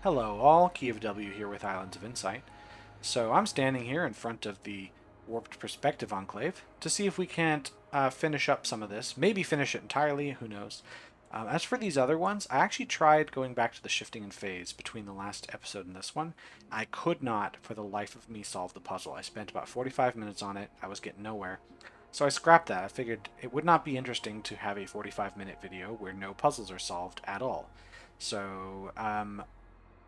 Hello all, Key of W here with Islands of Insight. So I'm standing here in front of the Warped Perspective Enclave to see if we can't finish up some of this. Maybe finish it entirely, who knows. As for these other ones, I actually tried going back to the shifting and phase between the last episode and this one. I could not, for the life of me, solve the puzzle. I spent about 45 minutes on it. I was getting nowhere. So I scrapped that. I figured it would not be interesting to have a 45-minute video where no puzzles are solved at all. So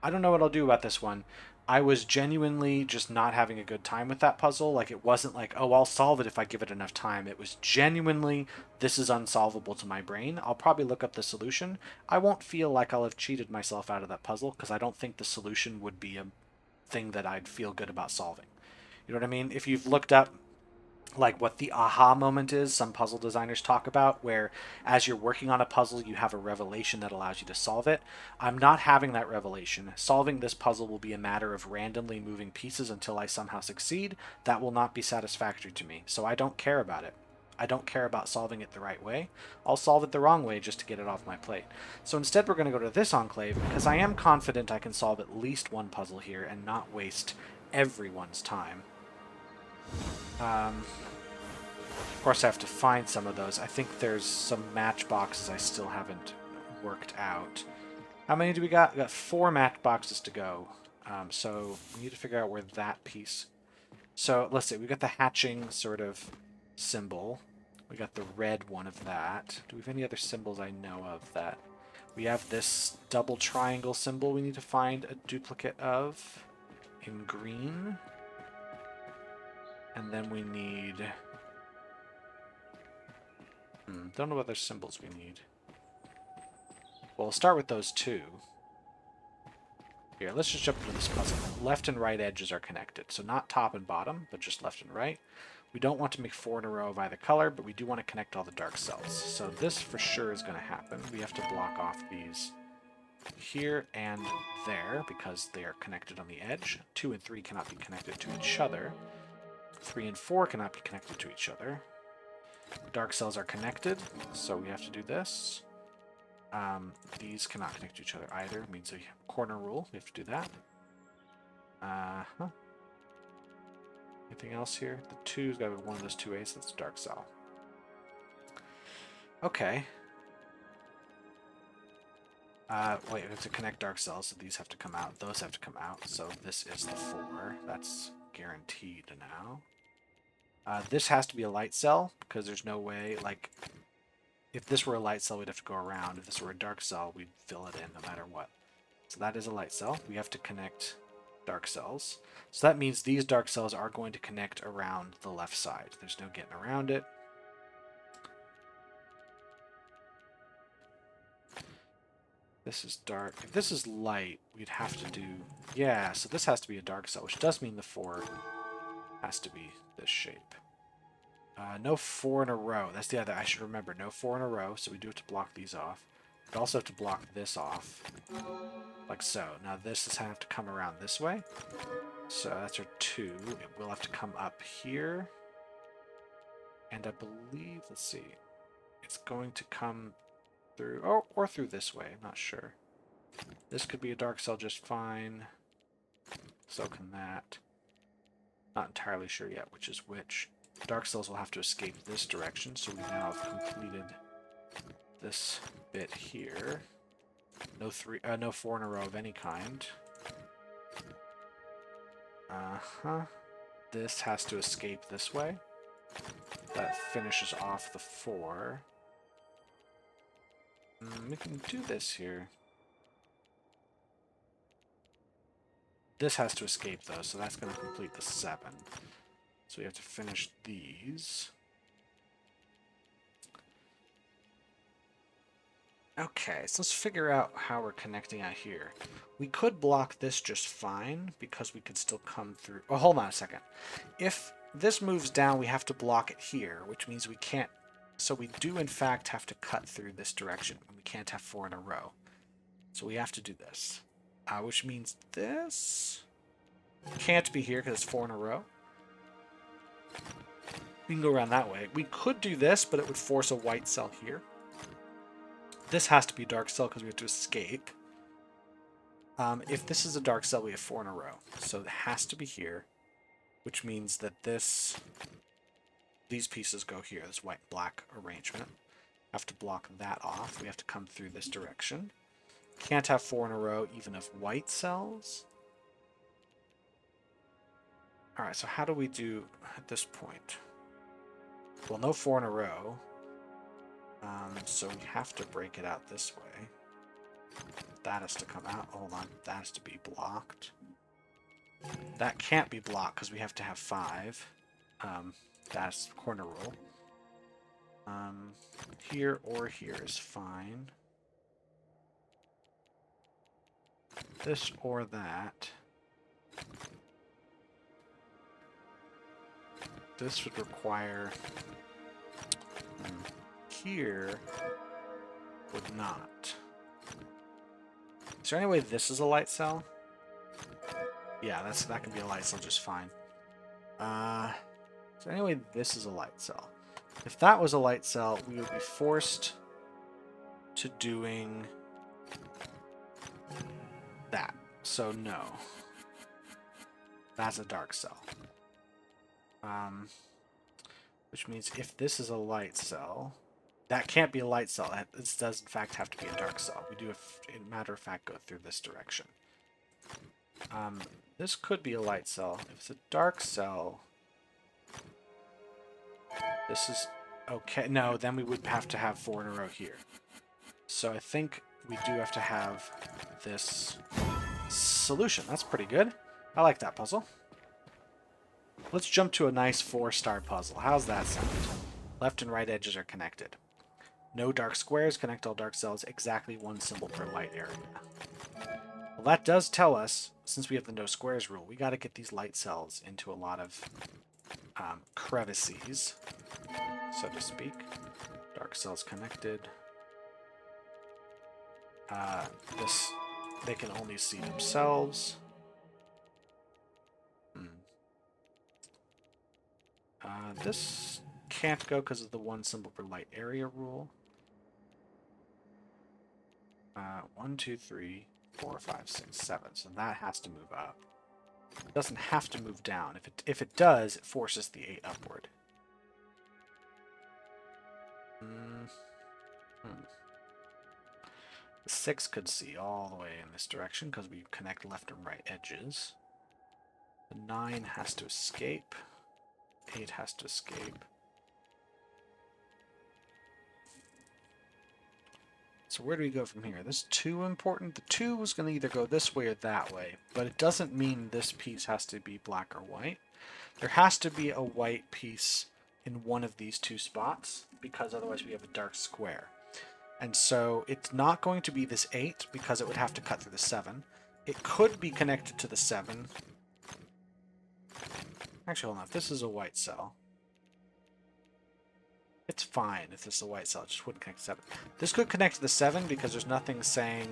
I don't know what I'll do about this one. I was genuinely just not having a good time with that puzzle. Like, it wasn't like, oh, I'll solve it if I give it enough time. It was genuinely, this is unsolvable to my brain. I'll probably look up the solution. I won't feel like I'll have cheated myself out of that puzzle because I don't think the solution would be a thing that I'd feel good about solving. You know what I mean? If you've looked up like what the aha moment is, some puzzle designers talk about, where as you're working on a puzzle you have a revelation that allows you to solve it. I'm not having that revelation. Solving this puzzle will be a matter of randomly moving pieces until I somehow succeed. That will not be satisfactory to me, so I don't care about it. I don't care about solving it the right way. I'll solve it the wrong way just to get it off my plate. So instead we're going to go to this enclave because I am confident I can solve at least one puzzle here and not waste everyone's time. Of course, I have to find some of those. I think there's some matchboxes I still haven't worked out. How many do we got? We got 4 matchboxes to go. So we need to figure out where that piece... So let's see. We got the hatching sort of symbol. We got the red one of that. Do we have any other symbols I know of that... We have this double triangle symbol we need to find a duplicate of in green. And then we need... don't know what other symbols we need. Well, we'll start with those two. Here, let's just jump into this puzzle. Left and right edges are connected, so not top and bottom, but just left and right. We don't want to make 4 in a row of either color, but we do want to connect all the dark cells. So this for sure is going to happen. We have to block off these here and there because they are connected on the edge. 2 and 3 cannot be connected to each other. 3 and 4 cannot be connected to each other. Dark cells are connected, so we have to do this. These cannot connect to each other either. It means a corner rule. We have to do that. Anything else here? The 2's got to be one of those 2A's. That's a dark cell. Okay. Wait, we have to connect dark cells, so these have to come out. Those have to come out. So this is the 4. That's guaranteed now. This has to be a light cell, because there's no way, like, if this were a light cell, we'd have to go around. If this were a dark cell, we'd fill it in no matter what. So that is a light cell. We have to connect dark cells. So that means these dark cells are going to connect around the left side. There's no getting around it. This is dark. If this is light, we'd have to do... Yeah, so this has to be a dark cell, which does mean the 4 has to be this shape. No 4 in a row. That's the other. I should remember. No 4 in a row, so we do have to block these off. We also have to block this off. Like so. Now this is have to come around this way. So that's our 2. It will have to come up here. And I believe, let's see. It's going to come through, or through this way. I'm not sure. This could be a dark cell just fine. So can that. Not entirely sure yet which is which. Dark cells will have to escape this direction, so we now have completed this bit here. No 4 in a row of any kind. This has to escape this way. That finishes off the 4. We can do this here. This has to escape though, so that's going to complete the 7. So we have to finish these. Okay, so let's figure out how we're connecting out here. We could block this just fine, because we could still come through... Oh, hold on a second. If this moves down, we have to block it here, which means we can't... So we do, in fact, have to cut through this direction. We can't have 4 in a row. So we have to do this. Which means this can't be here because it's 4 in a row. We can go around that way. We could do this, but it would force a white cell here. This has to be dark cell because we have to escape. If this is a dark cell, we have 4 in a row. So it has to be here, which means that these pieces go here, this white and black arrangement. Have to block that off. We have to come through this direction. Can't have 4 in a row, even of white cells. Alright, so how do we do at this point? Well, no 4 in a row. So we have to break it out this way. That has to come out. Hold on. That has to be blocked. That can't be blocked because we have to have 5. That's the corner rule. Here or here is fine. This or that. This would require... here would not. Is there any way this is a light cell? Yeah, that can be a light cell just fine. Is there any way this is a light cell? If that was a light cell, we would be forced to doing that. So no. That's a dark cell. Which means if this is a light cell, that can't be a light cell. This does in fact have to be a dark cell. We do, in matter of fact, go through this direction. This could be a light cell. If it's a dark cell, this is okay. No, then we would have to have 4 in a row here. So I think we do have to have this solution. That's pretty good. I like that puzzle. Let's jump to a nice 4-star puzzle. How's that sound? Left and right edges are connected. No dark squares, connect all dark cells, exactly 1 symbol per light area. Well, that does tell us, since we have the no squares rule, we got to get these light cells into a lot of crevices, so to speak. Dark cells connected. They can only see themselves. This can't go because of the 1 symbol per light area rule. 1, 2, 3, 4, 5, 6, 7. So that has to move up. It doesn't have to move down. If it does, it forces the 8 upward. The 6 could see all the way in this direction because we connect left and right edges. The 9 has to escape. 8 has to escape. So where do we go from here? This 2 important? The 2 is going to either go this way or that way, but it doesn't mean this piece has to be black or white. There has to be a white piece in one of these 2 spots, because otherwise we have a dark square. And so it's not going to be this 8, because it would have to cut through the 7. It could be connected to the 7. Actually, hold on. If this is a white cell, it's fine if this is a white cell. It just wouldn't connect to 7. This could connect to the 7 because there's nothing saying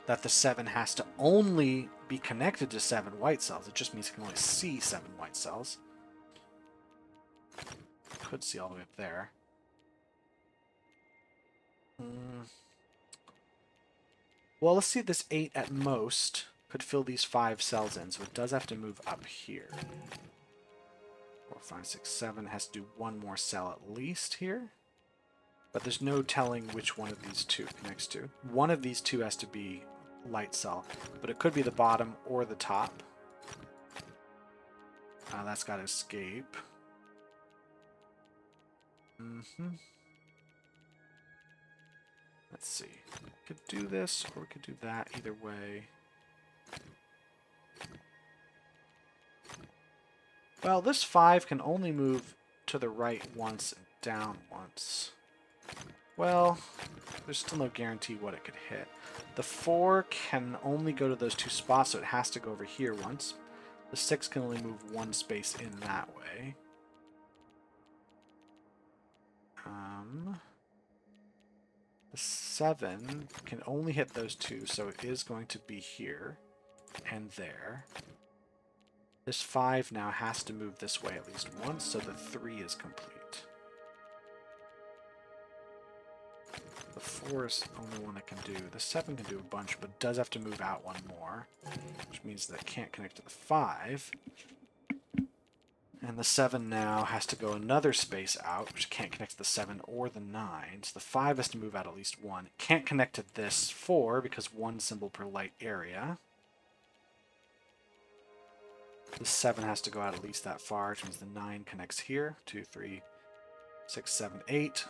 that the 7 has to only be connected to 7 white cells. It just means it can only see 7 white cells. Could see all the way up there. Well, let's see if this 8 at most could fill these 5 cells in, so it does have to move up here. 4, 5, 6, 7 has to do 1 more cell at least here. But there's no telling which one of these 2 connects to. One of these 2 has to be light cell, but it could be the bottom or the top. That's got to escape. Let's see. We could do this, or we could do that. Either way. Well, this 5 can only move to the right once and down once. Well, there's still no guarantee what it could hit. The 4 can only go to those 2 spots, so it has to go over here once. The 6 can only move 1 space in that way. The 7 can only hit those 2, so it is going to be here and there. This 5 now has to move this way at least once, so the 3 is complete. The 4 is the only one that can do. The 7 can do a bunch, but does have to move out one more, which means that it can't connect to the 5. And the 7 now has to go another space out, which can't connect to the 7 or the 9. So the 5 has to move out at least one. It can't connect to this 4 because one symbol per light area. The 7 has to go out at least that far, which means the 9 connects here. 2, 3, 6, 7, 8.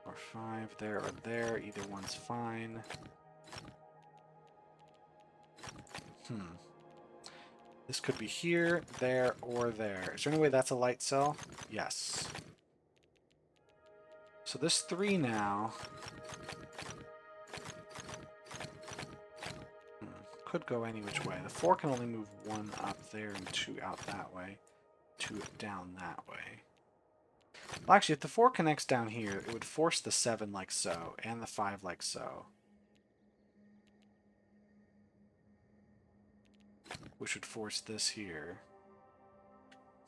Or 5 there or there. Either one's fine. This could be here, there, or there. Is there any way that's a light cell? Yes. So this 3 now could go any which way. The 4 can only move 1 up there and 2 out that way, 2 down that way. Well, actually, if the 4 connects down here, it would force the 7 like so, and the 5 like so. Which would force this here.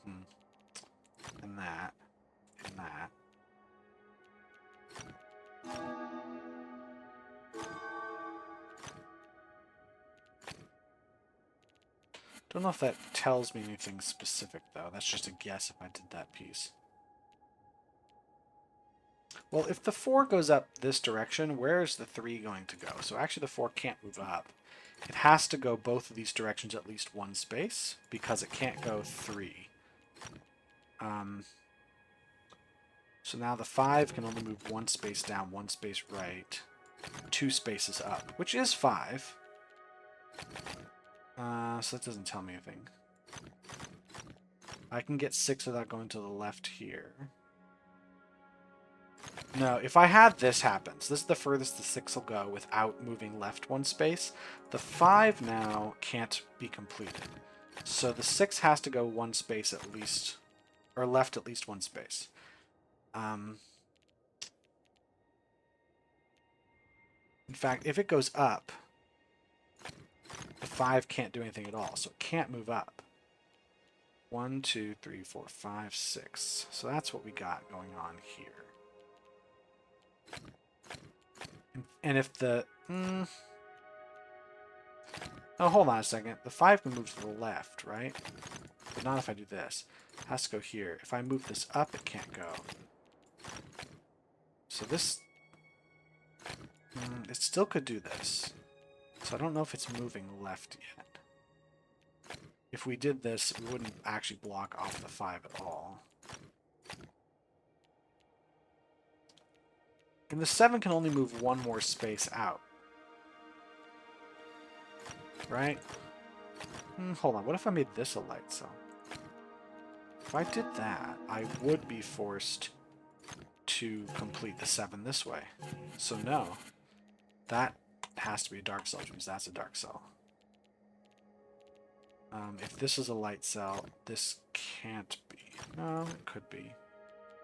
And that. And that. Don't know if that tells me anything specific, though. That's just a guess if I did that piece. Well, if the 4 goes up this direction, where is the 3 going to go? So actually the 4 can't move up. It has to go both of these directions at least one space, because it can't go 3. So now the 5 can only move 1 space down, 1 space right, 2 spaces up, which is 5. So that doesn't tell me anything. I can get 6 without going to the left here. No, if I had this happens, this is the furthest the 6 will go without moving left 1 space. The 5 now can't be completed. So the 6 has to go 1 space at least, or left at least 1 space. In fact, if it goes up, the 5 can't do anything at all, so it can't move up. 1, 2, 3, 4, 5, 6. So that's what we got going on here. And if the... Oh, hold on a second. The 5 can move to the left, right? But not if I do this. It has to go here. If I move this up, it can't go. So this... it still could do this. So I don't know if it's moving left yet. If we did this, we wouldn't actually block off the 5 at all. And the 7 can only move 1 more space out. Right? Hold on, what if I made this a light cell? If I did that, I would be forced to complete the 7 this way. So no, that has to be a dark cell, which means that's a dark cell. If this is a light cell, this can't be. No, it could be.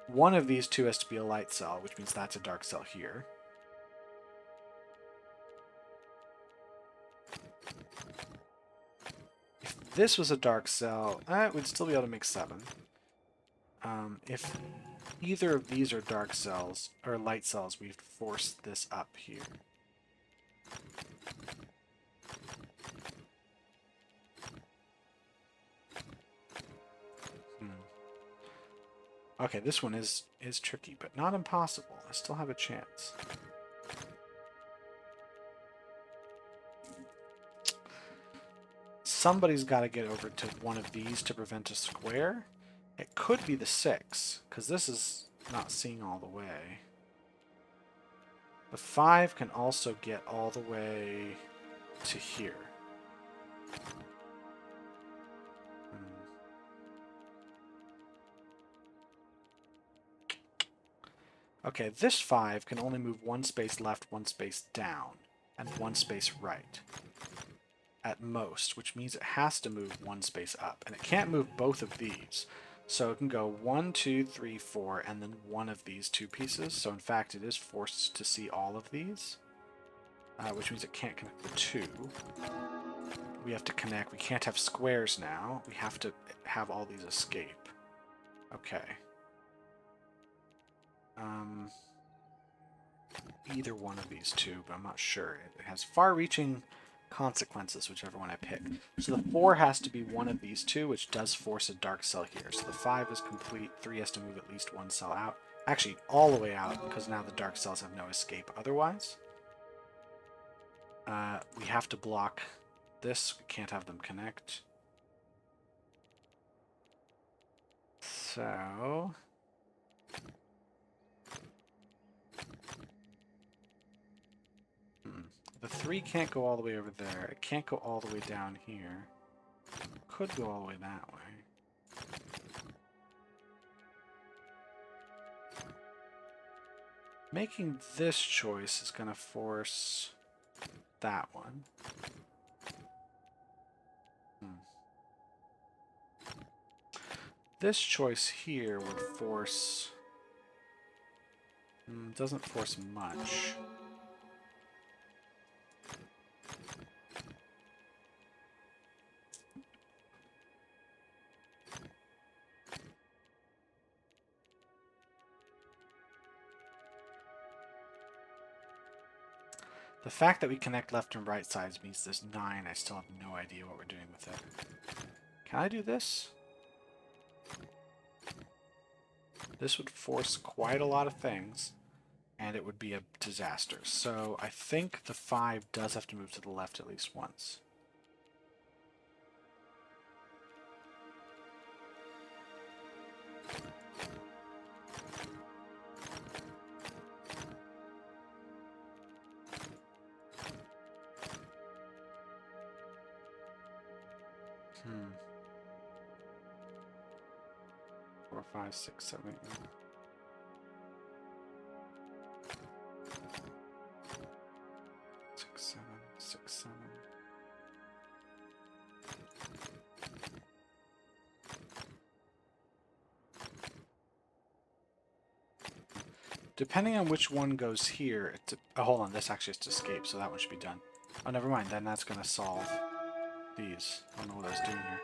One of these two has to be a light cell, which means that's a dark cell here. If this was a dark cell, we'd still be able to make 7. If either of these are dark cells, or light cells, we've forced this up here. Okay, this one is tricky, but not impossible. I still have a chance. Somebody's got to get over to one of these to prevent a square. It could be the 6, because this is not seeing all the way. The 5 can also get all the way to here. Okay, this 5 can only move 1 space left, 1 space down, and 1 space right. At most, which means it has to move 1 space up. And it can't move both of these. So it can go 1, 2, 3, 4, and then one of these 2 pieces. So in fact, it is forced to see all of these. Which means it can't connect the 2. We have to connect. We can't have squares now. We have to have all these escape. Okay. either one of these two, but I'm not sure. It has far-reaching consequences, whichever one I pick. So the 4 has to be one of these two, which does force a dark cell here. So the 5 is complete. 3 has to move at least one cell out. Actually, all the way out, because now the dark cells have no escape otherwise. We have to block this. We can't have them connect. So... the 3 can't go all the way over there. It can't go all the way down here. Could go all the way that way. Making this choice is going to force that one. This choice here would force... doesn't force much. The fact that we connect left and right sides means this 9, I still have no idea what we're doing with it. Can I do this? This would force quite a lot of things, and it would be a disaster. So I think the 5 does have to move to the left at least once. Hmm. 4, 5, 6, 7, 8, 9. Six, seven. Depending on which one goes here, it's hold on, this actually has to escape, so that one should be done. Oh, never mind, then that's going to solve these. I don't know what I was doing here.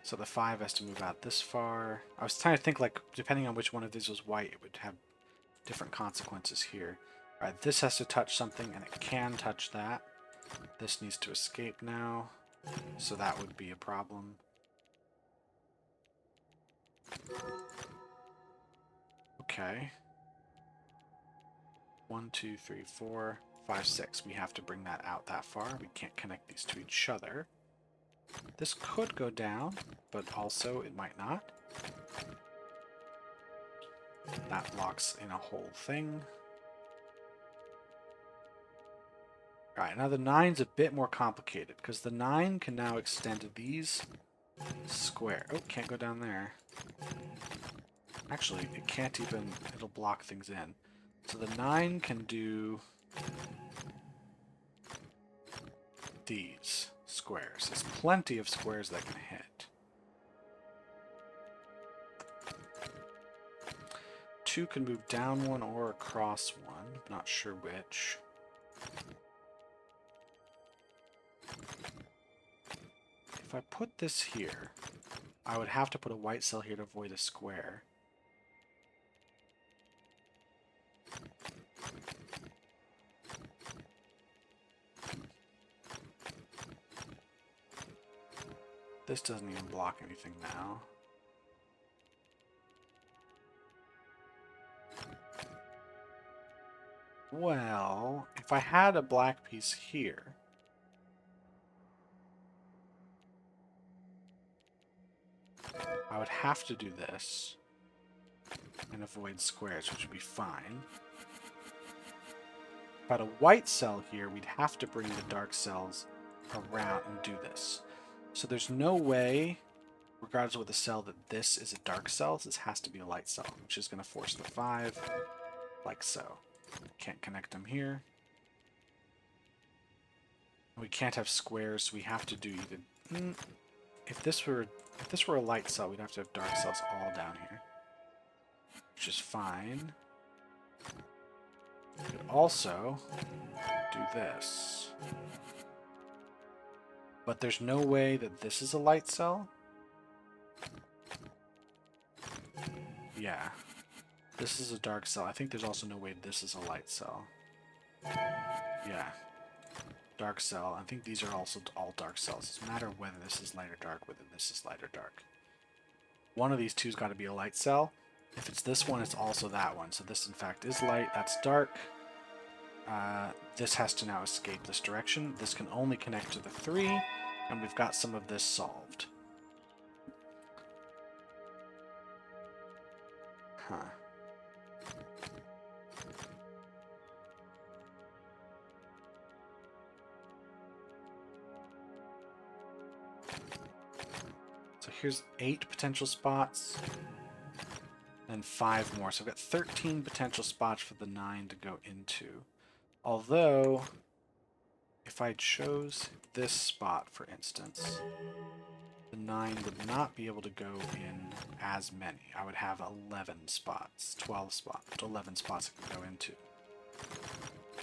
So the 5 has to move out this far. I was trying to think, like, depending on which one of these was white, it would have different consequences here. Alright, this has to touch something, and it can touch that. This needs to escape now, so that would be a problem. Okay. 1, 2, 3, 4, 5, 6. We have to bring that out that far. We can't connect these to each other. This could go down, but also it might not. That blocks in a whole thing. Alright, now the 9's a bit more complicated, because the 9 can now extend these square. Oh, can't go down there. Actually, it can't even, it'll block things in. So the 9 can do these squares. There's plenty of squares that can hit. 2 can move down one or across one. Not sure which. If I put this here, I would have to put a white cell here to avoid a square. This doesn't even block anything now. Well, if I had a black piece here, I would have to do this and avoid squares, which would be fine. But a white cell here, we'd have to bring the dark cells around and do this. So there's no way, regardless of what the cell, that this is a dark cell. This has to be a light cell, which is going to force the 5, like so. Can't connect them here. We can't have squares, so we have to do either... If this were a light cell, we'd have to have dark cells all down here, which is fine. We could also do this. But there's no way that this is a light cell. Yeah. This is a dark cell. I think there's also no way this is a light cell. Yeah. Dark cell. I think these are also all dark cells. It doesn't matter whether this is light or dark, whether this is light or dark. One of these two's got to be a light cell. If it's this one, it's also that one. So this, in fact, is light. That's dark. This has to now escape this direction. This can only connect to the 3, and we've got some of this solved. Huh. So here's 8 potential spots, and 5 more. So I've got 13 potential spots for the 9 to go into. Although, if I chose this spot, for instance, the 9 would not be able to go in as many. I would have 11 spots, 12 spots, 11 spots it could go into.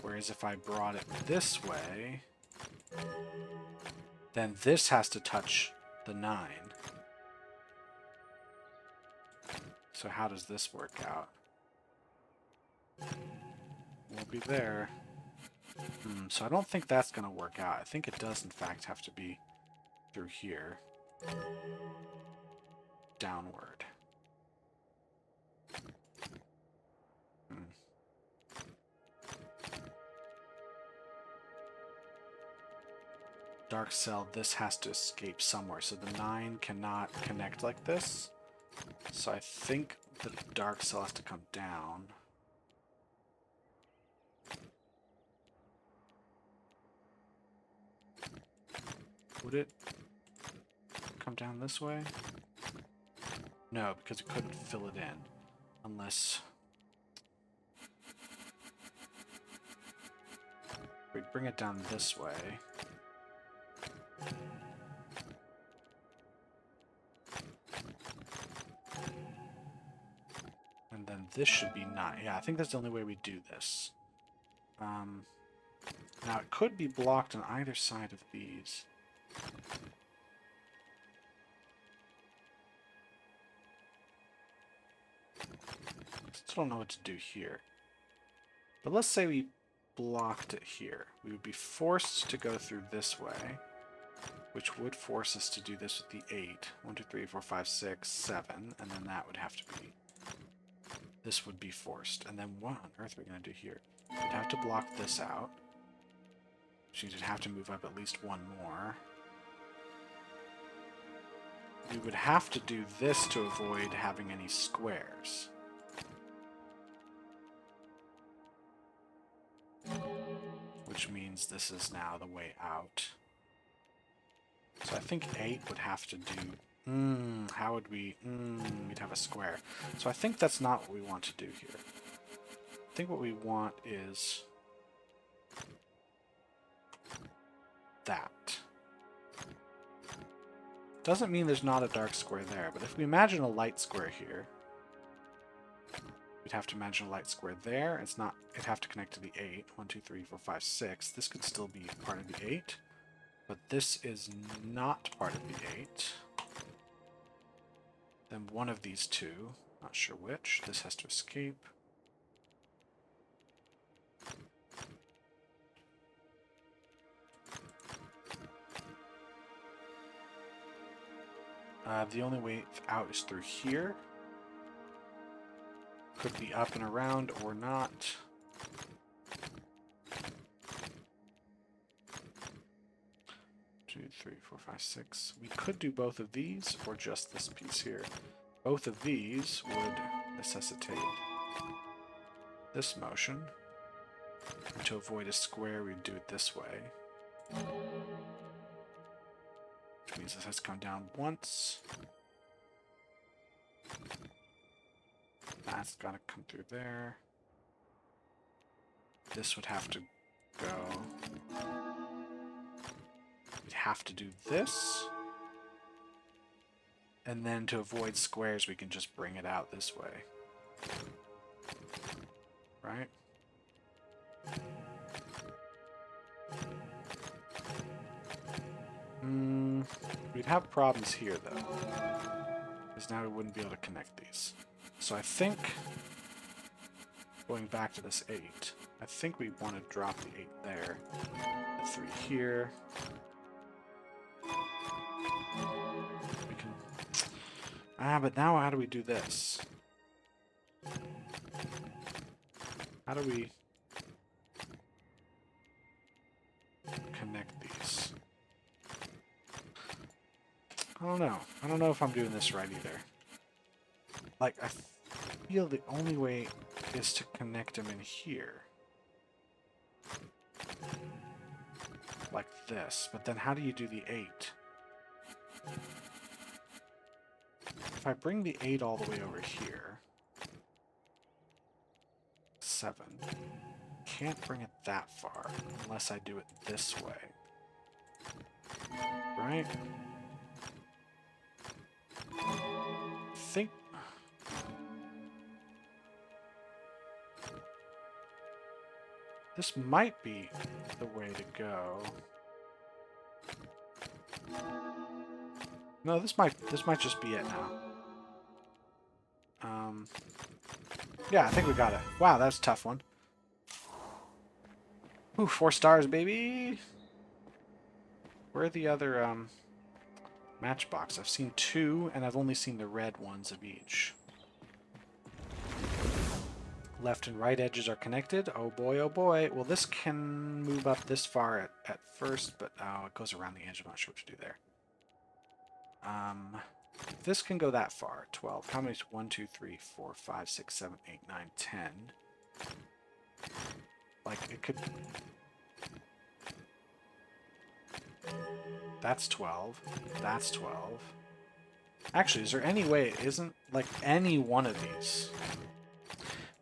Whereas if I brought it this way, then this has to touch the 9. So how does this work out? We'll be there. So I don't think that's going to work out. I think it does, in fact, have to be through here. Downward. Dark cell, this has to escape somewhere. So the 9 cannot connect like this. So I think the dark cell has to come down. Would it come down this way? No, because it couldn't fill it in. Unless we bring it down this way. And then this should be 9. Yeah, I think that's the only way we do this. Now it could be blocked on either side of these. Still don't know what to do here. But let's say we blocked it here. We would be forced to go through this way, which would force us to do this with the 8. 1, 2, 3, 4, 5, 6, 7, and then that would have to be... This would be forced. And then what on earth are we going to do here? We'd have to block this out, which means we'd have to move up at least one more. We would have to do this to avoid having any squares. Which means this is now the way out. So I think 8 would have to do... how would we... we'd have a square. So I think that's not what we want to do here. I think what we want is... that. Doesn't mean there's not a dark square there, but if we imagine a light square here, we'd have to imagine a light square there. It's not, it'd have to connect to the 8. 1, 2, 3, 4, 5, 6. This could still be part of the 8, but this is not part of the 8. Then one of these two, not sure which, this has to escape. The only way out is through here. Could be up and around or not. Two, 3, 4, 5, 6. We could do both of these or just this piece here. Both of these would necessitate this motion. And to avoid a square, we'd do it this way. Which means this has to come down once. That's got to come through there. This would have to go. We'd have to do this. And then to avoid squares, we can just bring it out this way. Right? We'd have problems here, though. Because now we wouldn't be able to connect these. So I think Going back to this 8. I think we want to drop the 8 there. The 3 here. We can... but now how do we do this? How do we connect these? I don't know. I don't know if I'm doing this right either. Like, I feel the only way is to connect them in here. Like this. But then how do you do the 8? If I bring the 8 all the way over here... 7. Can't bring it that far unless I do it this way. Right? I think... This might be the way to go. No, this might just be it now. Yeah, I think we got it. Wow, that's a tough one. Ooh, 4 stars, baby! Where are the other, matchbox? I've seen 2, and I've only seen the red ones of each. Left and right edges are connected. Oh boy, oh boy. Well, this can move up this far at first, but it goes around the edge. I'm not sure what to do there. This can go that far. 12. How many? 1, 2, 3, 4, 5, 6, 7, 8, 9, 10. Like, it could... That's 12. That's 12. Actually, is there any way it isn't, like, any one of these?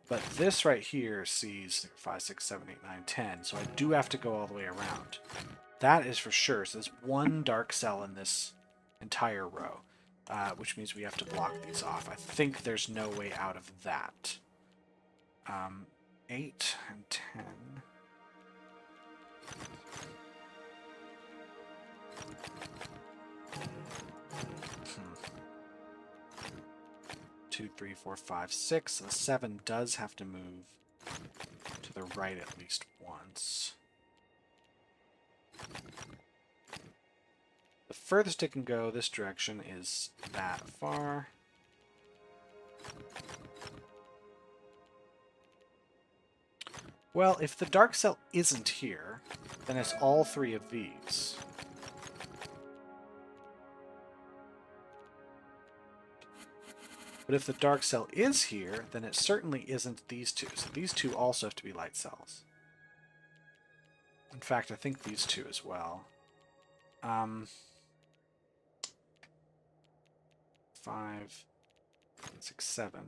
But this right here sees 5, 6, 7, 8, 9, 10. So I do have to go all the way around. That is for sure. So there's one dark cell in this entire row. Which means we have to block these off. I think there's no way out of that. 8 and 10. 2, 3, 4, 5, 6. So the 7 does have to move to the right at least once. The furthest it can go this direction is that far. Well, if the dark cell isn't here, then it's all 3 of these. But if the dark cell is here, then it certainly isn't these 2. So these 2 also have to be light cells. In fact, I think these 2 as well. 5, 6, 7.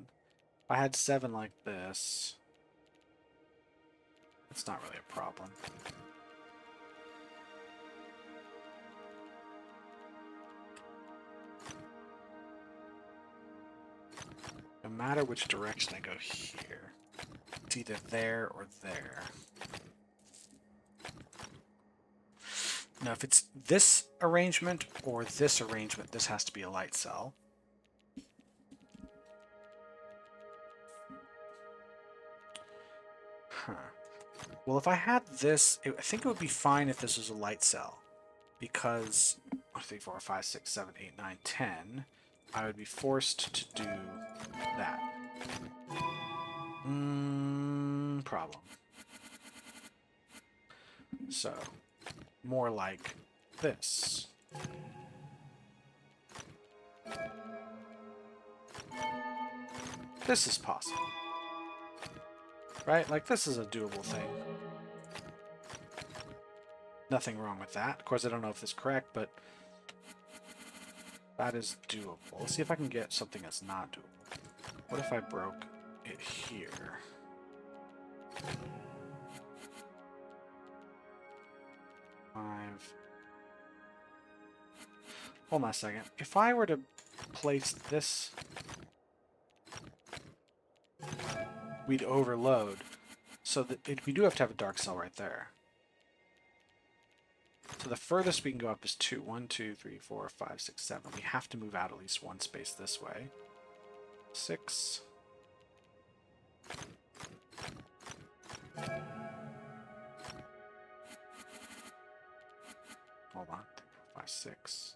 If I had 7 like this, it's not really a problem. No matter which direction I go here, it's either there or there. Now, if it's this arrangement or this arrangement, this has to be a light cell. Huh. Well, if I had this, I think it would be fine if this was a light cell. Because 1, 2, 3, 4, 5, 6, 7, 8, 9, 10, I would be forced to do that. Problem. So, more like this. This is possible. Right? Like, this is a doable thing. Nothing wrong with that. Of course, I don't know if this is correct, but that is doable. Let's see if I can get something that's not doable. What if I broke it here? Hold on a second. If I were to place this, we'd overload. So that we do have to have a dark cell right there. So the furthest we can go up is 2. 1, 2, 3, 4, 5, 6, 7. We have to move out at least one space this way. 6. Hold on. 5, 6.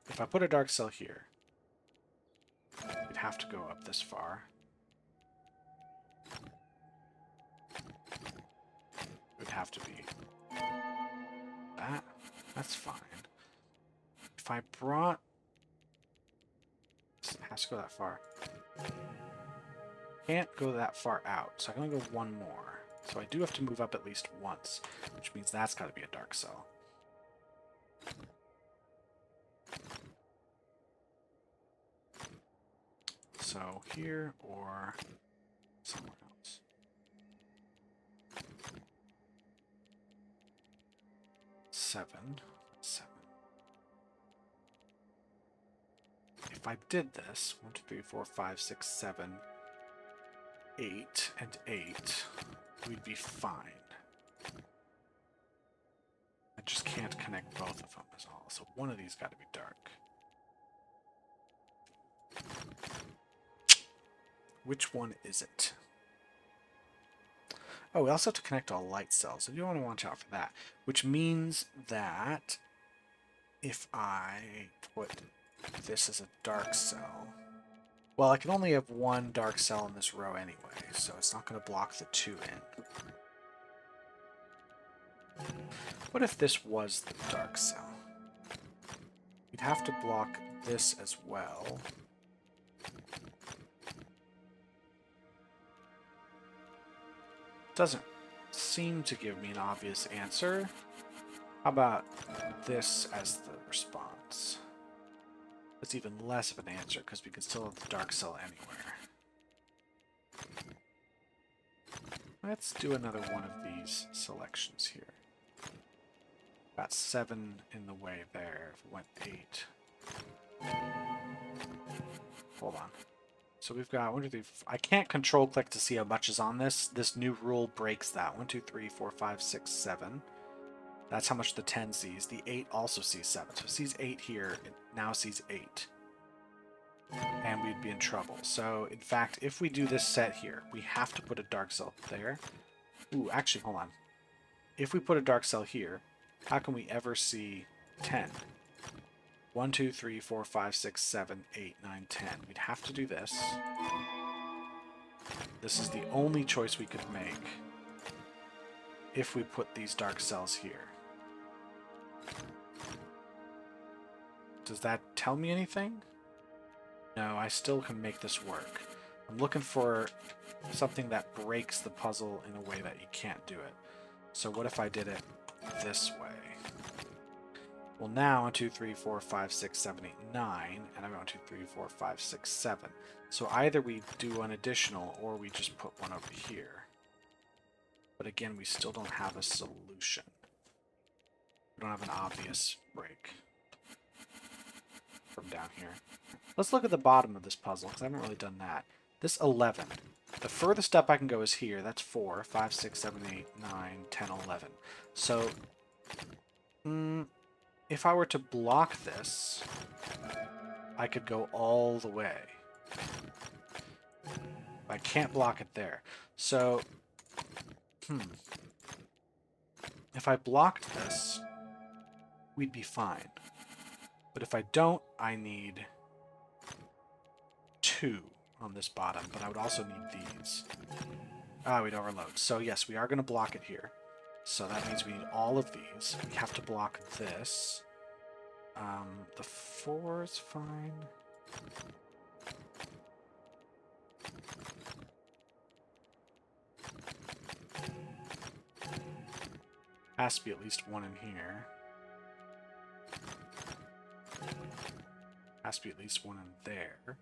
If I put a dark cell here, we'd have to go up this far. It would have to be that. That's fine. If I brought... It has to go that far. Can't go that far out, so I can only go one more. So I do have to move up at least once, which means that's got to be a dark cell. So here or somewhere else. Seven. If I did this, 1, 2, 3, 4, 5, 6, 7, 8, and 8, we'd be fine. I just can't connect both of them is all. So one of these got to be dark. Which one is it? Oh, we also have to connect all light cells, so you want to watch out for that. Which means that if I put this as a dark cell, well, I can only have one dark cell in this row anyway, so it's not going to block the 2 in. What if this was the dark cell? We'd have to block this as well. Doesn't seem to give me an obvious answer. How about this as the response? That's even less of an answer because we can still have the dark cell anywhere. Let's do another one of these selections here. Got 7 in the way there. If it went 8. Hold on. So we've got 1, 2, 3. I can't control click to see how much is on this. This new rule breaks that. 1, 2, 3, 4, 5, 6, 7. That's how much the 10 sees. The 8 also sees 7. So it sees 8 here. It now sees 8. And we'd be in trouble. So, in fact, if we do this set here, we have to put a dark cell there. Ooh, actually, hold on. If we put a dark cell here, how can we ever see 10? 1, 2, 3, 4, 5, 6, 7, 8, 9, 10. We'd have to do this. This is the only choice we could make if we put these dark cells here. Does that tell me anything? No, I still can make this work. I'm looking for something that breaks the puzzle in a way that you can't do it. So what if I did it this way? Well, now 1, 2, 3, 4, 5, 6, 7, 8, 9, and I'm 1, 2, 3, 4, 5, 6, 7. So either we do an additional or we just put one over here. But again, we still don't have a solution. We don't have an obvious break from down here. Let's look at the bottom of this puzzle, because I haven't really done that. This 11. The furthest up I can go is here. That's 4, 5, 6, 7, 8, 9, 10, 11. So, if I were to block this, I could go all the way. I can't block it there. So, if I blocked this, we'd be fine. But if I don't, I need 2 on this bottom, but I would also need these. Ah, we'd overload. So yes, we are going to block it here. So that means we need all of these. We have to block this. The 4 is fine. Has to be at least 1 in here. Has to be at least 1 in there.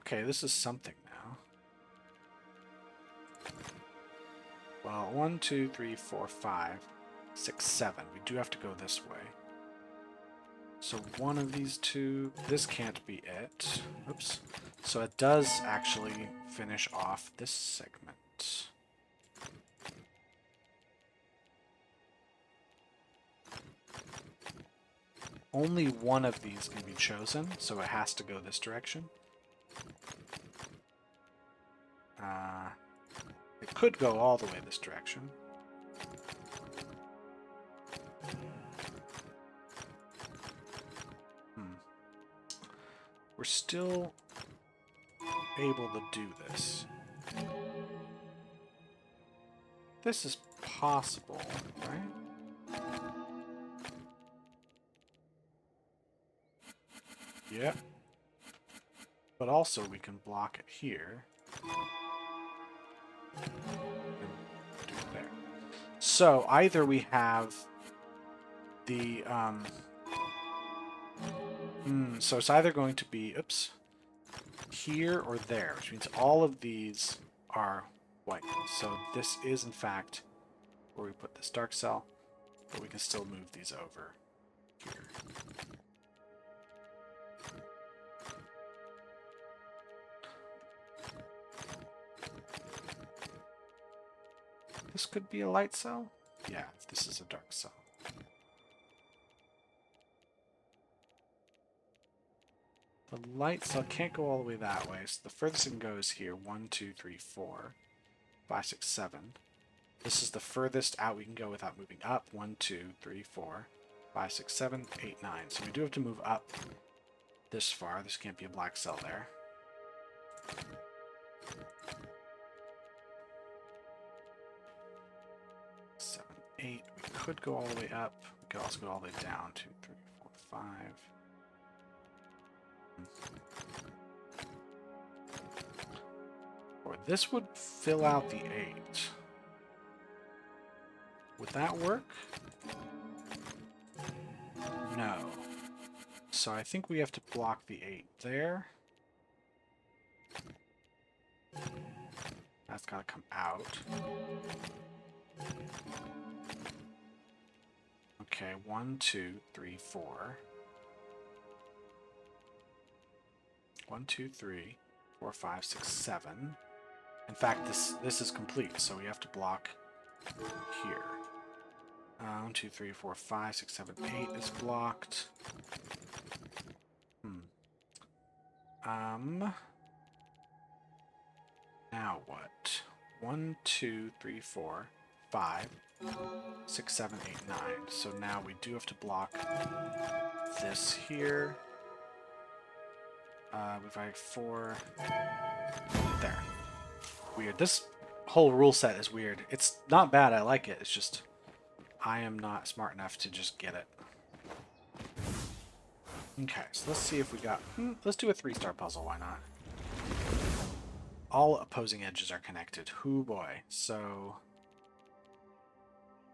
Okay, this is something now. Well, 1, 2, 3, 4, 5, 6, 7. We do have to go this way. So one of these 2, this can't be it. Oops. So it does actually finish off this segment. Only one of these can be chosen, so it has to go this direction. Could go all the way this direction. We're still able to do this. This is possible, right? Yep. But also we can block it here. And do it there. So either we have the so it's either going to be here or there, which means all of these are white. So this is in fact where we put this dark cell, but we can still move these over here. This could be a light cell? Yeah, this is a dark cell. The light cell can't go all the way that way, so the furthest it can go is here. 1, 2, 3, 4, 5, 6, 7. This is the furthest out we can go without moving up. 1, 2, 3, 4, 5, 6, 7, 8, 9. So we do have to move up this far. This can't be a black cell there. Seven, 8. We could go all the way up. We could also go all the way down. 2, 3, 4, 5. Or this would fill out the 8. Would that work? No. So I think we have to block the 8 there. That's got to come out. Okay, 1, 2, 3, 4. 1, 2, 3, 4, 5, 6, 7. In fact, this is complete, so we have to block here. 1, 2, 3, 4, 5, 6, 7, 8 is blocked. Now what? 1, 2, 3, 4, 5, 6, 7, 8, 9. So now we do have to block this here. We've got 4 there. Weird. This whole rule set is weird. It's not bad. I like it. It's just I am not smart enough to just get it. Okay, so let's see if we got... let's do a 3-star puzzle. Why not? All opposing edges are connected. Hoo boy. So...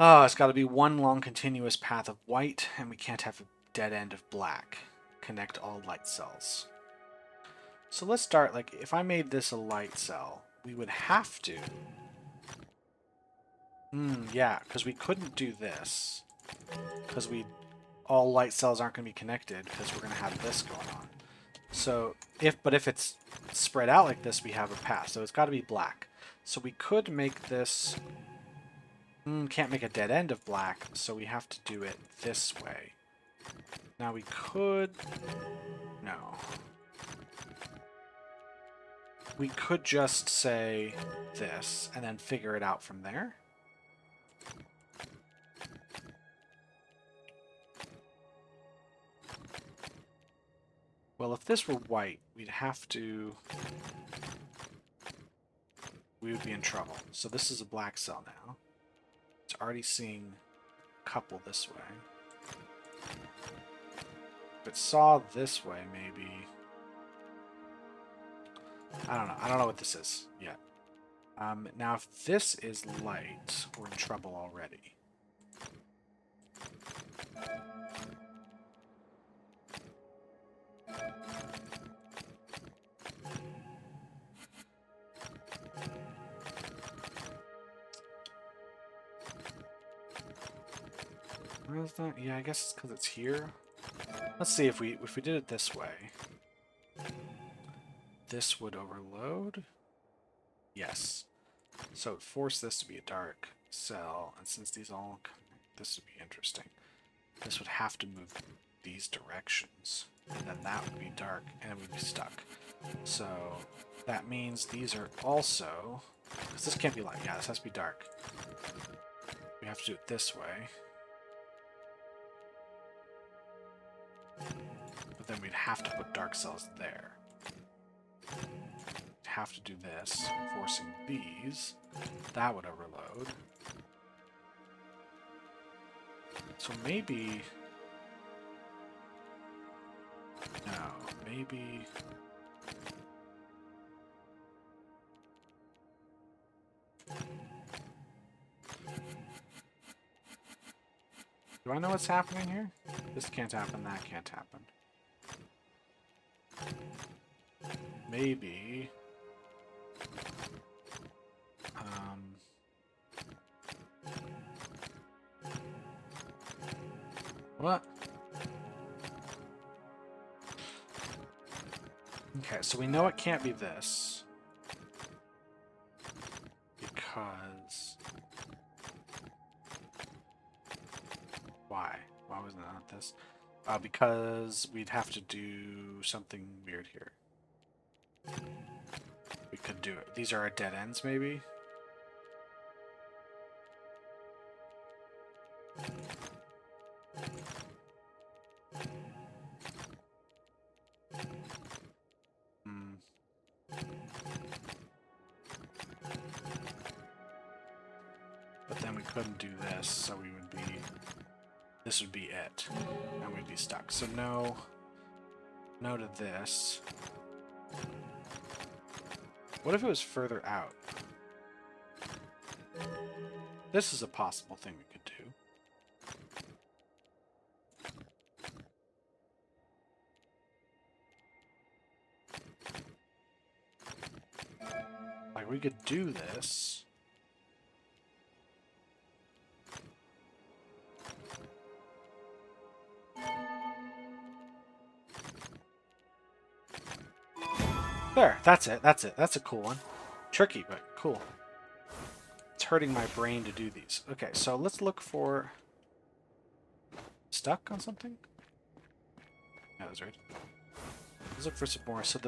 oh, it's got to be one long continuous path of white, and we can't have a dead end of black. Connect all light cells. So let's start, like, if I made this a light cell, we would have to... yeah, because we couldn't do this. Because all light cells aren't going to be connected, because we're going to have this going on. So, if it's spread out like this, we have a path. So it's got to be black. So we could make this... can't make a dead end of black, so we have to do it this way. Now we could... no. We could just say this, and then figure it out from there. Well, if this were white, we'd have to... we would be in trouble. So this is a black cell now. It's already seeing a couple this way. If it saw this way, maybe... I don't know. I don't know what this is yet. Now, if this is light, we're in trouble already. Where is that? Yeah, I guess it's because it's here. Let's see if we did it this way. This would overload. Yes. So force this to be a dark cell, and since these all connect, this would be interesting. This would have to move these directions, and then that would be dark, and we'd be stuck. So that means these are also Because this can't be light. Yeah, this has to be dark. We have to do it this way. But then we'd have to put dark cells there. We'd have to do this, forcing these. That would overload. So maybe... No, maybe... Do I know what's happening here? This can't happen, that can't happen. Maybe... What? Okay, so we know it can't be this. Because... Why? Why wasn't it not this? Because we'd have to do something weird here. We could do it. These are our dead ends, maybe? But then we couldn't do this, so we would be... This would be it. And we'd be stuck. So no... No to this. What if it was further out? This is a possible thing we could do. Like, we could do this. There, that's it, that's it. That's a cool one. Tricky, but cool. It's hurting my brain to do these. Okay, so let's look for... Stuck on something? Yeah, that's right. Let's look for some more. So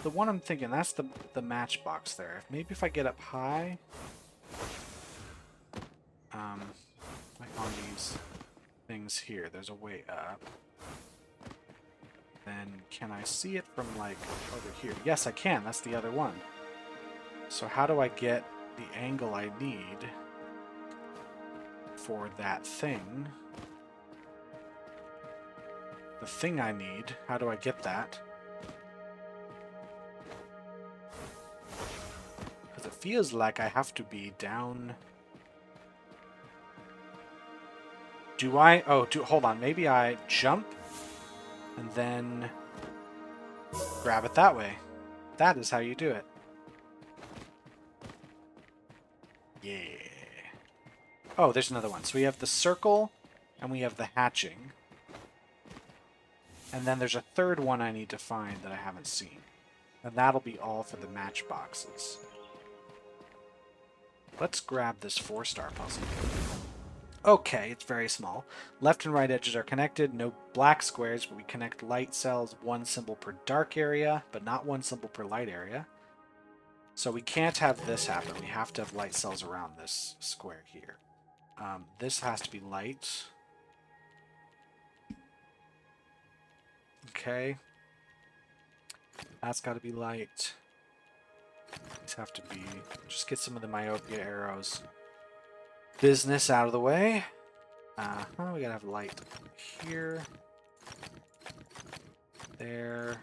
the one I'm thinking, that's the matchbox there. Maybe if I get up high... like on these things here, there's a way up. Then can I see it from like over here? Yes, I can. That's the other one. So how do I get the angle I need for that thing? The thing I need, how do I get that? Because it feels like I have to be down... Do I... Oh, hold on. Maybe I jump and then grab it that way. That is how you do it. Yeah. Oh, there's another one. So we have the circle and we have the hatching. And then there's a third one I need to find that I haven't seen. And that'll be all for the matchboxes. Let's grab this 4-star puzzle. Okay, it's very small. Left and right edges are connected. No black squares, but we connect light cells. One symbol per dark area, but not one symbol per light area. So we can't have this happen. We have to have light cells around this square here. This has to be light. Okay. That's got to be light. These have to be... Just get some of the myopia arrows business out of the way. We gotta have light here. There.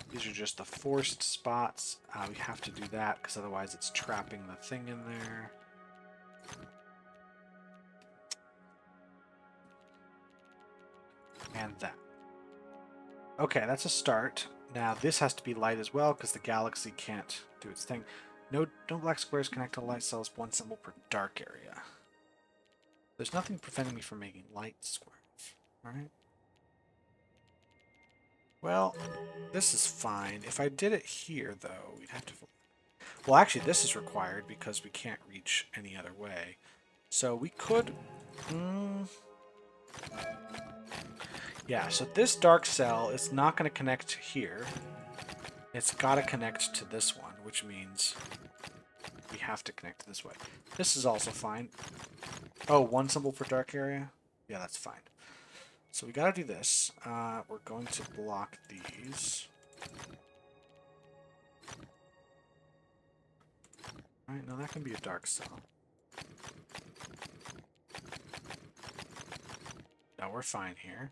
These are just the forced spots. We have to do that because otherwise it's trapping the thing in there. And that. Okay, that's a start. Now this has to be light as well because the galaxy can't do its thing. No black squares connect to light cells, one symbol per dark area. There's nothing preventing me from making light squares, alright? Well, this is fine. If I did it here, though, we'd have to... Well, actually, this is required because we can't reach any other way. So we could... Yeah, so this dark cell is not going to connect here. It's got to connect to this one, which means we have to connect this way. This is also fine. Oh, one symbol for dark area? Yeah, that's fine. So we gotta do this. We're going to block these. Alright, now that can be a dark cell. Now we're fine here.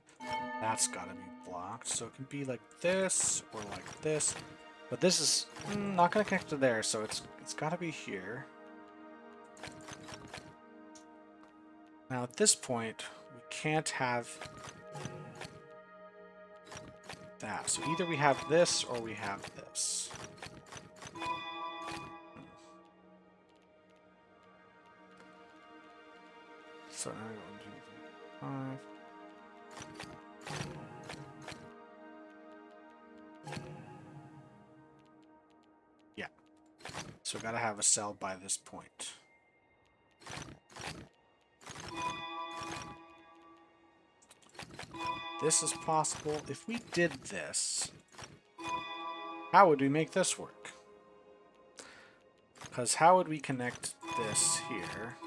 That's gotta be blocked. So it can be like this or like this. But this is not gonna connect to there, so it's gotta be here. Now at this point, we can't have that. So either we have this or we have this. So now we're going to 5. Yeah. So gotta have a cell by this point. This is possible. If we did this, how would we make this work? Because how would we connect this here?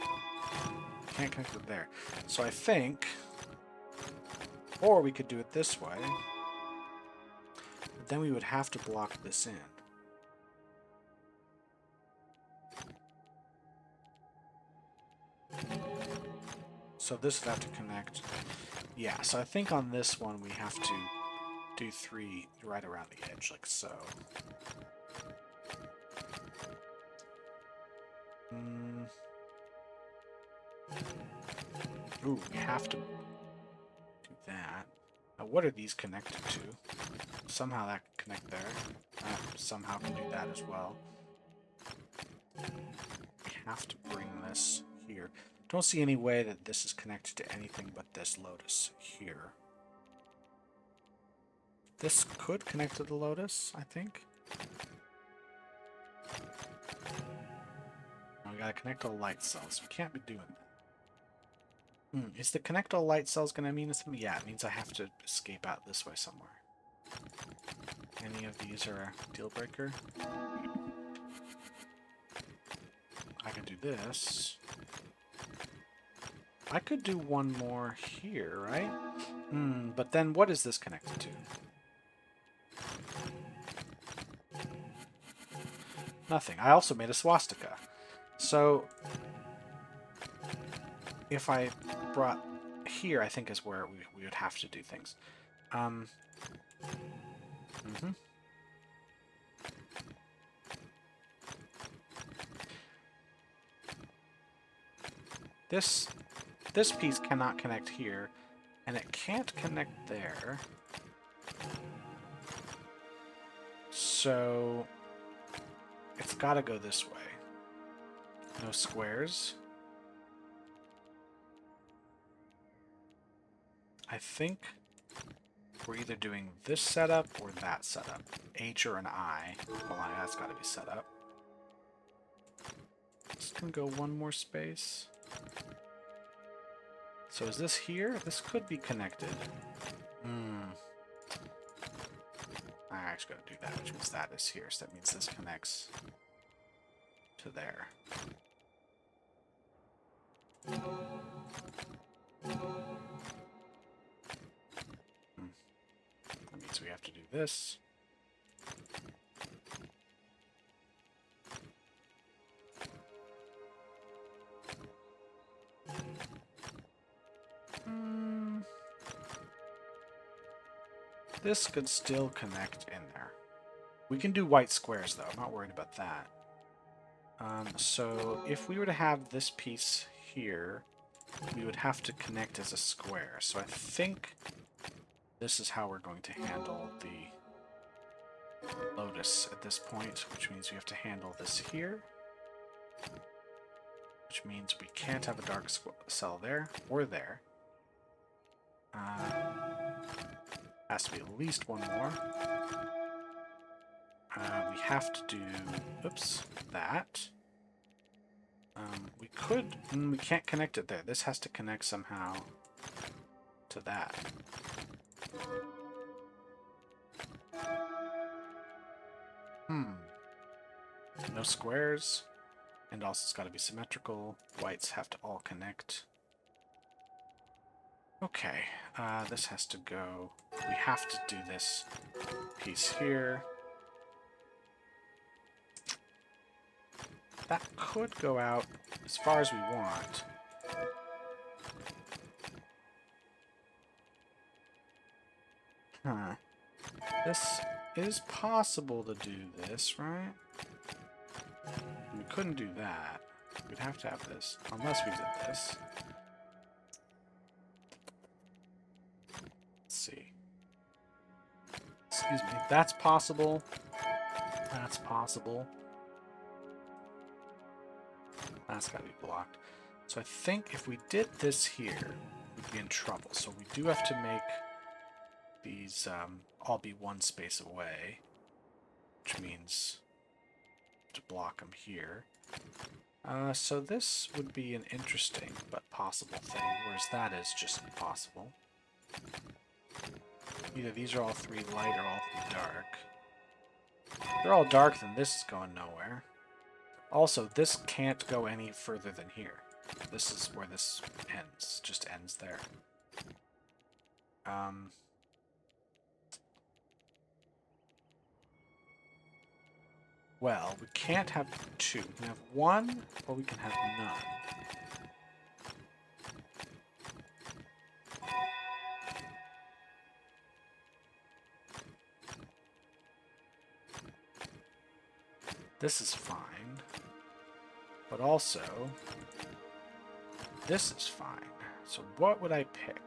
Can't connect it there. So I think, or we could do it this way. But then we would have to block this in. So this would have to connect. Yeah, so I think on this one we have to do 3 right around the edge, like so. Ooh, we have to do that. Now, what are these connected to? Somehow that can connect there. Somehow can do that as well. We have to bring this here. Don't see any way that this is connected to anything but this lotus here. This could connect to the lotus, I think. Now we gotta connect all light cells. We can't be doing that. Is the connect all light cells gonna mean something? Yeah, it means I have to escape out this way somewhere. Any of these are a deal breaker. I can do this. I could do one more here, right? But then what is this connected to? Nothing. I also made a swastika. So if I brought here, I think is where we would have to do things. This piece cannot connect here, and it can't connect there. So it's got to go this way. No squares. I think we're either doing this setup or that setup. H or an I. Hold on, that's got to be set up. This can go one more space. So is this here? This could be connected. I actually got to do that, which means that is here. So that means this connects to there. That means we have to do this. This could still connect in there. We can do white squares, though. I'm not worried about that. So if we were to have this piece here, we would have to connect as a square. So I think this is how we're going to handle the lotus at this point, which means we have to handle this here. Which means we can't have a dark cell there or there. Has to be at least one more. We have to do, oops, that. We can't connect it there. This has to connect somehow to that. No squares. And also it's got to be symmetrical. Whites have to all connect. Okay, this has to go. We have to do this piece here. That could go out as far as we want. Huh. This is possible to do this, right? We couldn't do that. We'd have to have this, unless we did this. Let's see. Excuse me. That's possible. That's possible. That's gotta be blocked. So I think if we did this here, we'd be in trouble. So we do have to make these all be one space away, which means to block them here. So this would be an interesting but possible thing, whereas that is just impossible. Either these are all three light or all three dark. If they're all dark, then this is going nowhere. Also, this can't go any further than here. This is where this ends. Just ends there. Well, we can't have two. We can have one, or we can have none. This is fine. But also, this is fine. So what would I pick?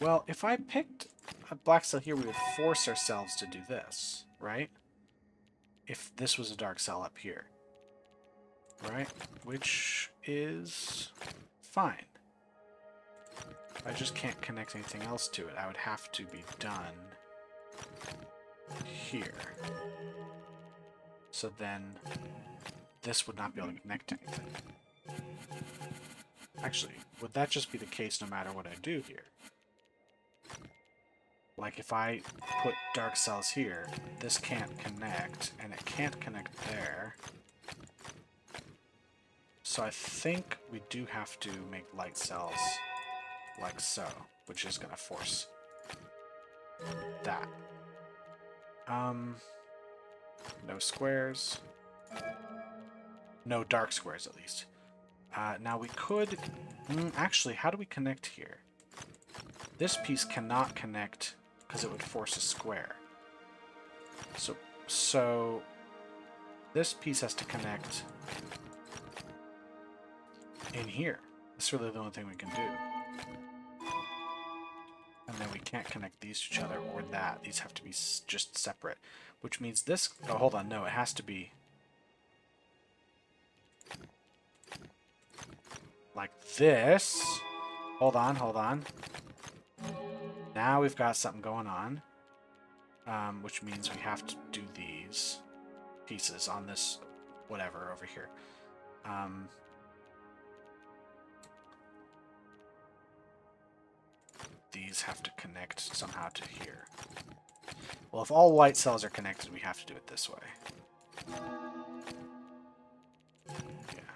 Well, if I picked a black cell here, we would force ourselves to do this, right? If this was a dark cell up here. Right? Which is fine. I just can't connect anything else to it. I would have to be done here. So then this would not be able to connect to anything. Actually, would that just be the case no matter what I do here? Like if I put dark cells here, this can't connect, and it can't connect there. So I think we do have to make light cells like so, which is going to force that. No squares. No dark squares, at least. Now we could... actually, how do we connect here? This piece cannot connect because it would force a square. So this piece has to connect in here. That's really the only thing we can do. And then we can't connect these to each other or that. These have to be just separate. Which means this... Oh, hold on. No, it has to be... like this. Hold on, hold on. Now we've got something going on. Which means we have to do these pieces on this whatever over here. These have to connect somehow to here. Well, if all white cells are connected, we have to do it this way. Yeah.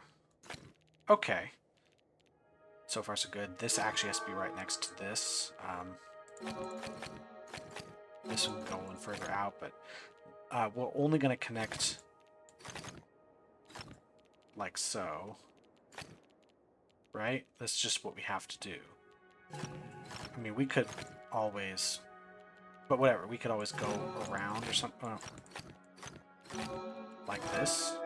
Okay. So far, so good. This actually has to be right next to this. This one going further out, but we're only going to connect like so. Right? That's just what we have to do. I mean, we could always... But whatever, we could always go around or something. Like this.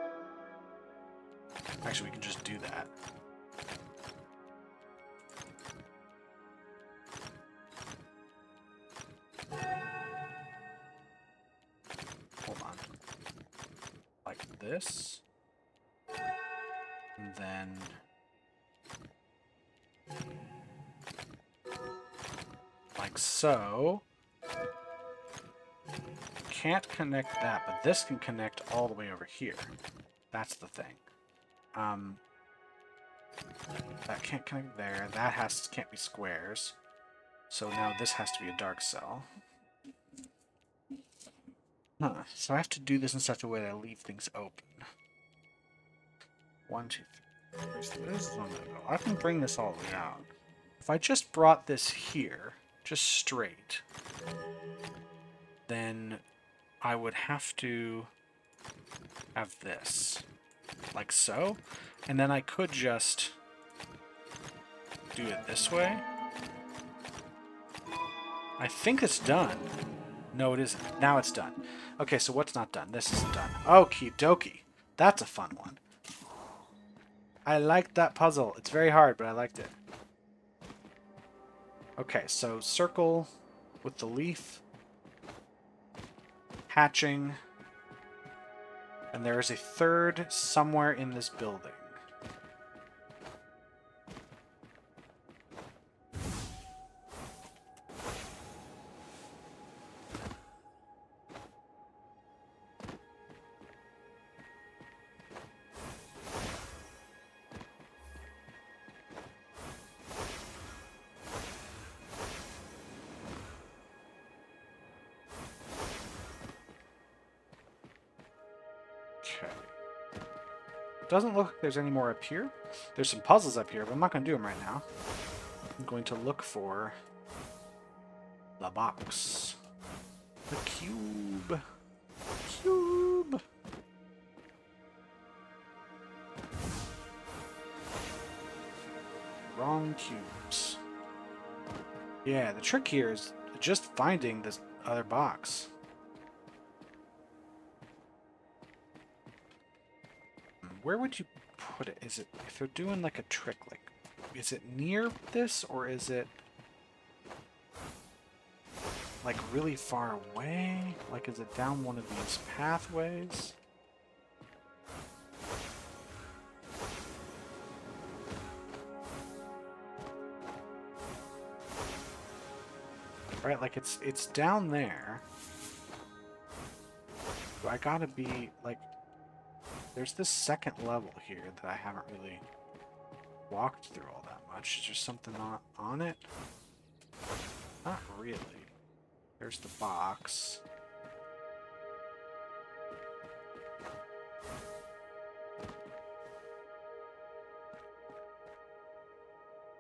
Actually, we can just do that. Hold on. Like this. And then... like so. Can't connect that, but this can connect all the way over here. That's the thing. That can't connect there. That can't be squares. So now this has to be a dark cell. Huh. So I have to do this in such a way that I leave things open. 1, 2, 3. This is one to go. I can bring this all the way out. If I just brought this here, just straight, then I would have to have this, like so, and then I could just do it this way. I think it's done. No, it isn't. Now it's done. Okay, so what's not done? This isn't done. Okie dokie. That's a fun one. I liked that puzzle. It's very hard, but I liked it. Okay, so circle with the leaf. Hatching. And there is a third somewhere in this building. Okay. Doesn't look like there's any more up here. There's some puzzles up here, but I'm not going to do them right now. I'm going to look for the box. The cube. Cube. Wrong cubes. Yeah, the trick here is just finding this other box. Where would you put it? Is it, if they're doing like a trick, like, is it near this or is it like really far away? Like, is it down one of these pathways? Right, like it's down there. I gotta be like, there's this second level here that I haven't really walked through all that much. Is there something on it? Not really. There's the box.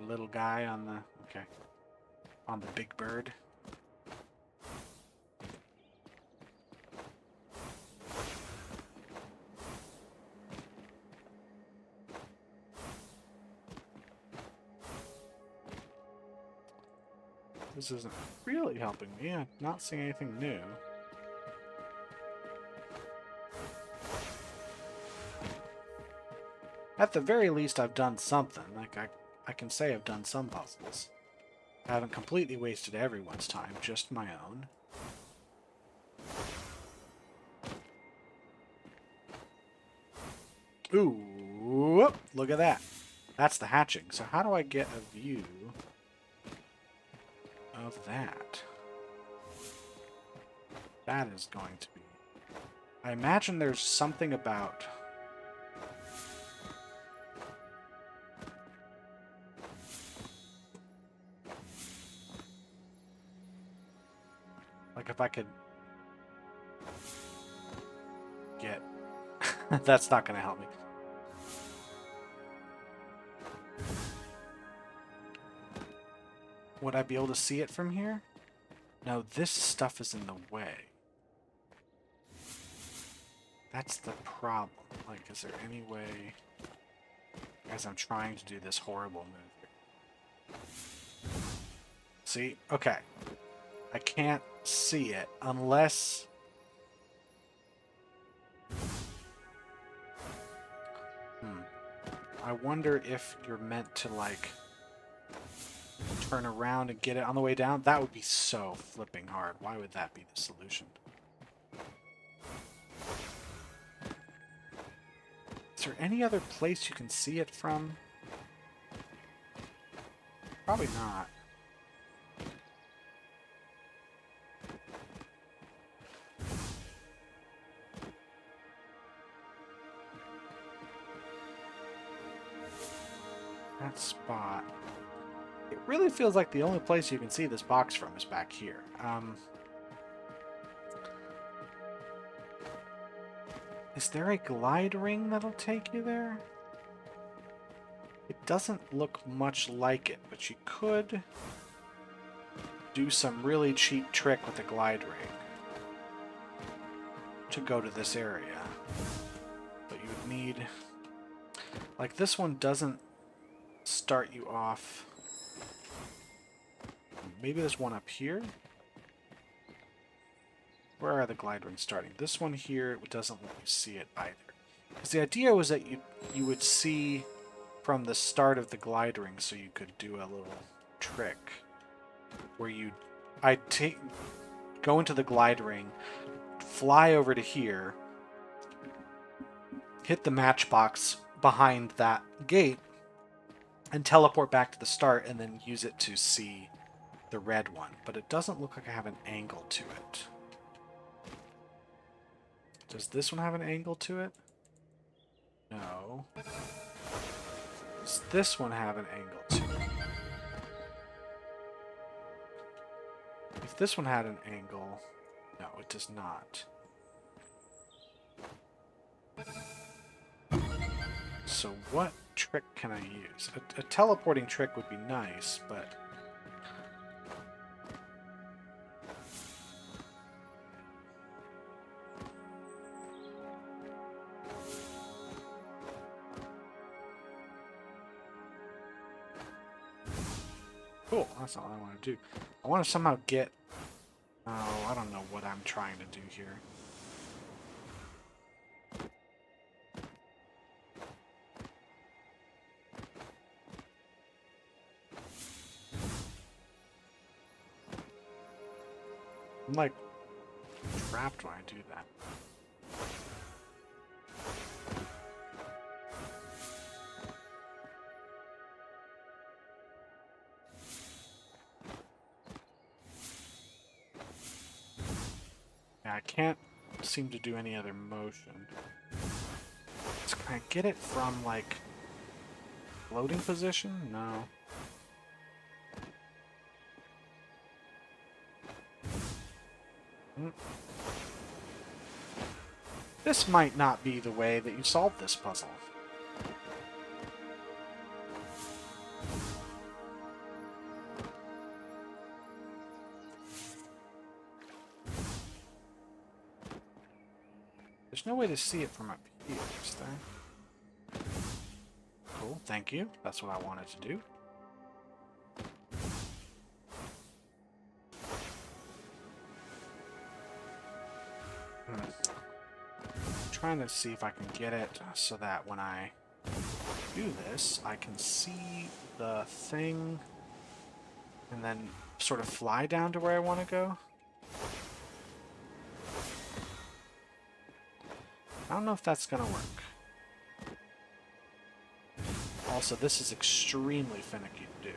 Little guy on the, okay, on the big bird. This isn't really helping me. I'm not seeing anything new. At the very least, I've done something. Like, I can say I've done some puzzles. I haven't completely wasted everyone's time, just my own. Ooh, look at that. That's the hatching. So how do I get a view of that? That is going to be... I imagine there's something about... like if I could get... That's not going to help me. Would I be able to see it from here? No, this stuff is in the way. That's the problem. Like, is there any way... As I'm trying to do this horrible move here. See? Okay. I can't see it unless... I wonder if you're meant to, like, turn around and get it on the way down. That would be so flipping hard. Why would that be the solution? Is there any other place you can see it from? Probably not. That spot. It really feels like the only place you can see this box from is back here. Is there a glide ring that'll take you there? It doesn't look much like it, but you could do some really cheap trick with a glide ring to go to this area. But you would need... Like, this one doesn't start you off... Maybe there's one up here? Where are the glide rings starting? This one here doesn't let you see it either. Because the idea was that you would see from the start of the glide ring, so you could do a little trick where go into the glide ring, fly over to here, hit the matchbox behind that gate, and teleport back to the start, and then use it to see the red one. But it doesn't look like I have an angle to it. Does this one have an angle to it? No. Does this one have an angle to it? If this one had an angle... No, it does not. So what trick can I use? A teleporting trick would be nice, but... Cool, that's not what I want to do. I want to somehow get... Oh, I don't know what I'm trying to do here. I'm like trapped when I do that. Yeah, I can't seem to do any other motion. Can I get it from, like, floating position? No. This might not be the way that you solve this puzzle. There's no way to see it from up here, is there? Cool, thank you. That's what I wanted to do. Trying to see if I can get it so that when I do this, I can see the thing and then sort of fly down to where I want to go. I don't know if that's going to work. Also, this is extremely finicky to do.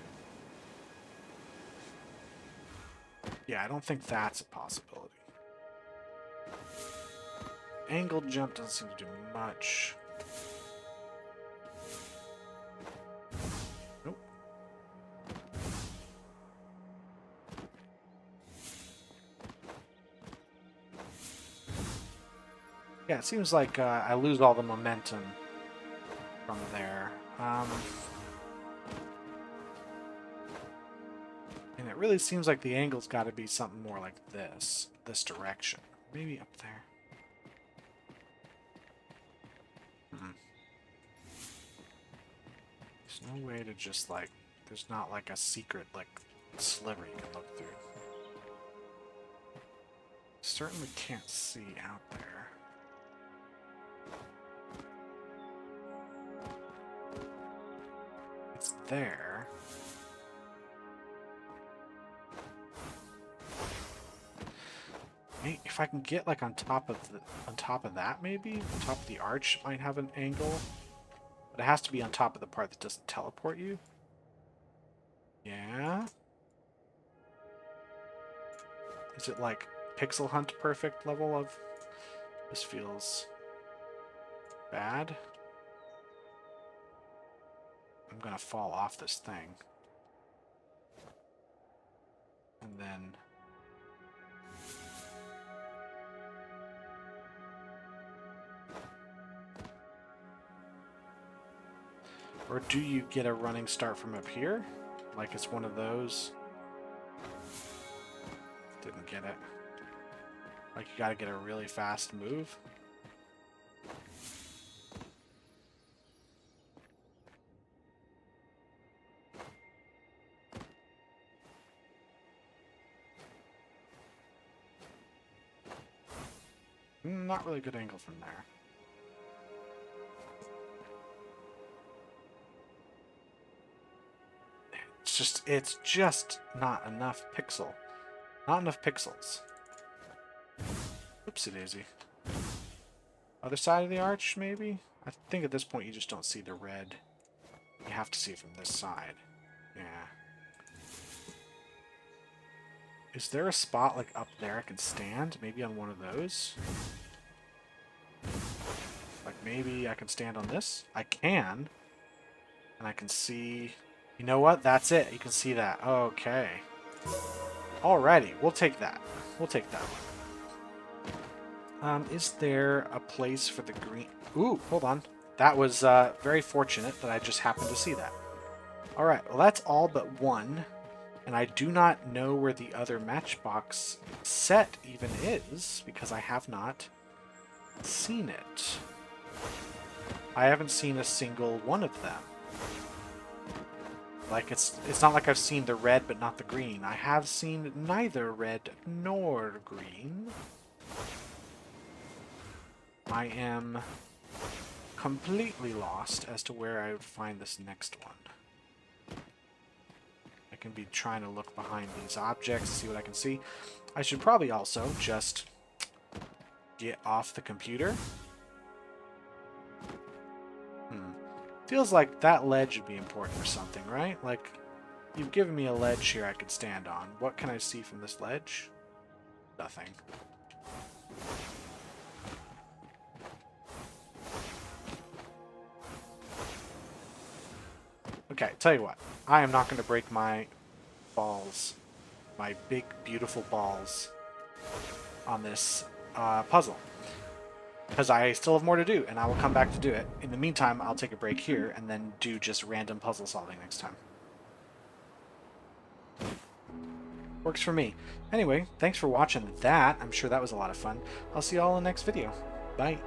Yeah, I don't think that's a possibility. Angled jump doesn't seem to do much. Nope. Yeah, it seems like I lose all the momentum from there. And it really seems like the angle's got to be something more like this direction. Maybe up there. There's no way to just, like, there's not like a secret, like, sliver you can look through. Certainly can't see out there. It's there. If I can get, like, on top of that, maybe on top of the arch, might have an angle. But it has to be on top of the part that doesn't teleport you. Yeah. Is it like Pixel Hunt perfect level of... This feels bad. I'm gonna fall off this thing. And then... Or do you get a running start from up here? Like it's one of those? Didn't get it. Like you gotta get a really fast move? Not really good angle from there. It's just not enough pixel. Not enough pixels. Oopsie daisy. Other side of the arch, maybe? I think at this point you just don't see the red. You have to see it from this side. Yeah. Is there a spot like up there I can stand? Maybe on one of those? Like maybe I can stand on this? I can. And I can see... You know what? That's it. You can see that. Okay. Alrighty. We'll take that. We'll take that one. Is there a place for the green... Ooh, hold on. That was very fortunate that I just happened to see that. Alright, well that's all but one. And I do not know where the other matchbox set even is, because I have not seen it. I haven't seen a single one of them. Like, it's not like I've seen the red but not the green. I have seen neither red nor green. I am completely lost as to where I would find this next one. I can be trying to look behind these objects, see what I can see. I should probably also just get off the computer. Feels like that ledge would be important or something, right? Like, you've given me a ledge here I could stand on. What can I see from this ledge? Nothing. Okay, tell you what. I am not going to break my balls. My big, beautiful balls on this puzzle. Because I still have more to do, and I will come back to do it. In the meantime, I'll take a break here, and then do just random puzzle solving next time. Works for me. Anyway, thanks for watching that. I'm sure that was a lot of fun. I'll see you all in the next video. Bye.